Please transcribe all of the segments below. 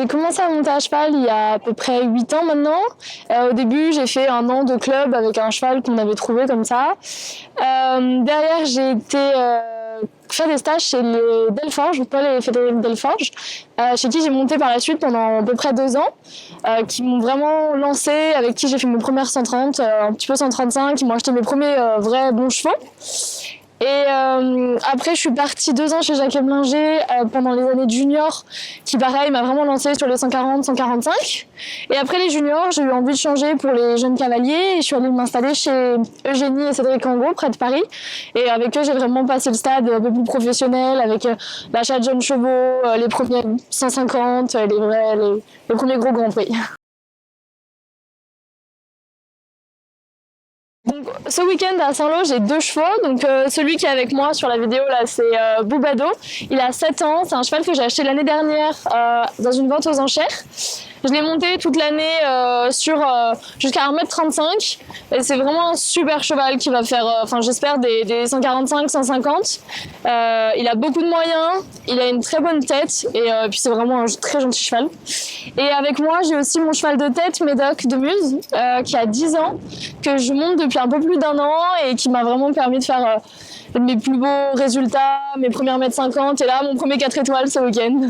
J'ai commencé à monter à cheval il y a à peu près 8 ans maintenant. Au début, j'ai fait 1 an de club avec un cheval qu'on avait trouvé comme ça. Derrière, j'ai été faire des stages chez les Delforges, Paul et Frédéric Delforges, chez qui j'ai monté par la suite pendant à peu près 2 ans, qui m'ont vraiment lancé, avec qui j'ai fait mes premières 130, un petit peu 135, qui m'ont acheté mes premiers vrais bons chevaux. Et après, je suis partie 2 ans chez Jacques Eblinger pendant les années de junior, qui pareil m'a vraiment lancée sur les 140, 145. Et après les juniors, j'ai eu envie de changer pour les jeunes cavaliers et je suis allée m'installer chez Eugénie et Cédric Angot, près de Paris. Et avec eux, j'ai vraiment passé le stade un peu plus professionnel, avec l'achat de jeunes chevaux, les premiers 150, les premiers gros grands prix. Donc, ce week-end à Saint-Lô, j'ai 2 chevaux. Donc, celui qui est avec moi sur la vidéo là, c'est Boubado. Il a 7 ans. C'est un cheval que j'ai acheté l'année dernière dans une vente aux enchères. Je l'ai monté toute l'année jusqu'à 1m35 et c'est vraiment un super cheval qui va faire, j'espère, des 145, 150. Il a beaucoup de moyens, il a une très bonne tête et puis c'est vraiment un très gentil cheval. Et avec moi, j'ai aussi mon cheval de tête, Médoc de Muse, qui a 10 ans, que je monte depuis un peu plus d'1 an et qui m'a vraiment permis de faire mes plus beaux résultats, mes premières 1m50 et là, mon premier 4 étoiles ce week-end.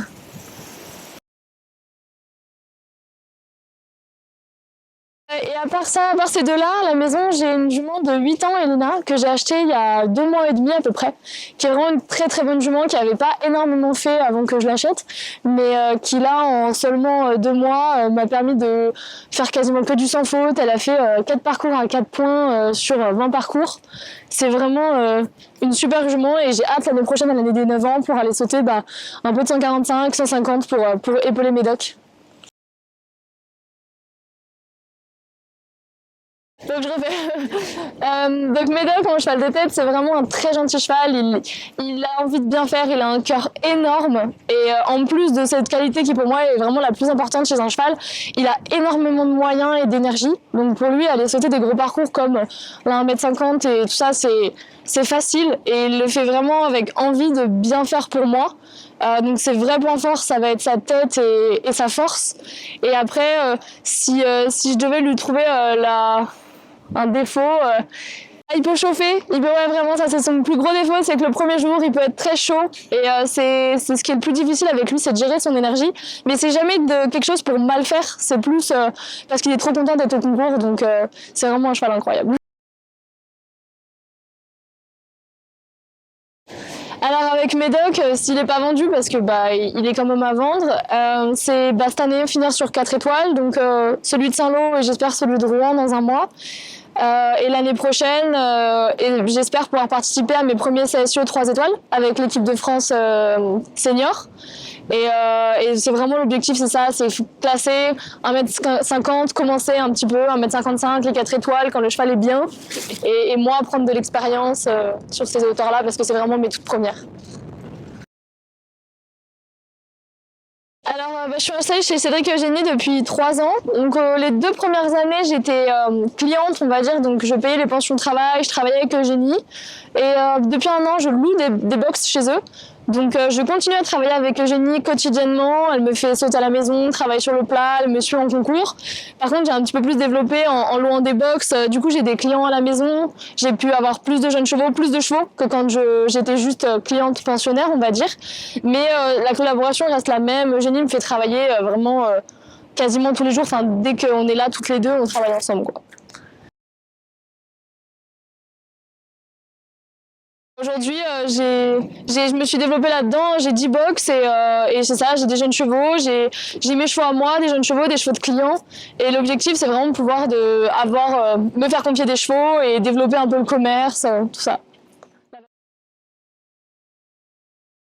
Et à part ça, à part ces deux-là, à la maison, j'ai une jument de 8 ans, Elena, que j'ai achetée il y a 2 mois et demi à peu près, qui est vraiment une très très bonne jument, qui n'avait pas énormément fait avant que je l'achète, mais qui là, en seulement 2 mois, m'a permis de faire quasiment que du sans faute. Elle a fait 4 parcours à 4 points sur 20 parcours. C'est vraiment une super jument et j'ai hâte l'année prochaine, à l'année des 9 ans, pour aller sauter un peu de 145, 150 pour épauler Médoc. Donc je refais. Donc Médoc, mon cheval de tête, c'est vraiment un très gentil cheval. Il a envie de bien faire, il a un cœur énorme. Et en plus de cette qualité qui pour moi est vraiment la plus importante chez un cheval, il a énormément de moyens et d'énergie. Donc pour lui, aller sauter des gros parcours comme 1m50 et tout ça, c'est facile. Et il le fait vraiment avec envie de bien faire pour moi. Donc ses vrais points forts, ça va être sa tête et sa force. Et après, si je devais lui trouver un défaut, il peut chauffer, vraiment, ça c'est son plus gros défaut, c'est que le premier jour il peut être très chaud et c'est ce qui est le plus difficile avec lui, c'est de gérer son énergie, mais c'est jamais quelque chose pour mal faire, c'est plus parce qu'il est trop content d'être au concours, donc c'est vraiment un cheval incroyable. Alors avec Médoc, s'il n'est pas vendu, parce que il est quand même à vendre, c'est cette année finir sur 4 étoiles, donc celui de Saint-Lô et j'espère celui de Rouen dans 1 mois. Et l'année prochaine, j'espère pouvoir participer à mes premiers CSO 3 étoiles avec l'équipe de France senior. Et c'est vraiment l'objectif, c'est ça, c'est classer 1m50, commencer un petit peu, 1m55, les 4 étoiles quand le cheval est bien. Et moi, prendre de l'expérience sur ces hauteurs-là parce que c'est vraiment mes toutes premières. Alors, je suis installée chez Cédric Eugénie depuis 3 ans. Donc, les 2 premières années, j'étais cliente, on va dire. Donc, je payais les pensions de travail, je travaillais avec Eugénie. Et depuis 1 an, je loue des box chez eux. Donc, je continue à travailler avec Eugénie quotidiennement. Elle me fait sauter à la maison, travaille sur le plat, elle me suit en concours. Par contre, j'ai un petit peu plus développé en louant des box. Du coup, j'ai des clients à la maison. J'ai pu avoir plus de jeunes chevaux, plus de chevaux que quand j'étais juste cliente pensionnaire, on va dire. Mais la collaboration reste la même. Eugénie me fait travailler vraiment quasiment tous les jours. Enfin, dès qu'on est là toutes les deux, on travaille ensemble, quoi. Aujourd'hui, je me suis développée là-dedans, j'ai 10 box et c'est ça, j'ai des jeunes chevaux, j'ai mes chevaux à moi, des jeunes chevaux, des chevaux de clients. Et l'objectif, c'est vraiment de pouvoir me faire confier des chevaux et développer un peu le commerce, tout ça.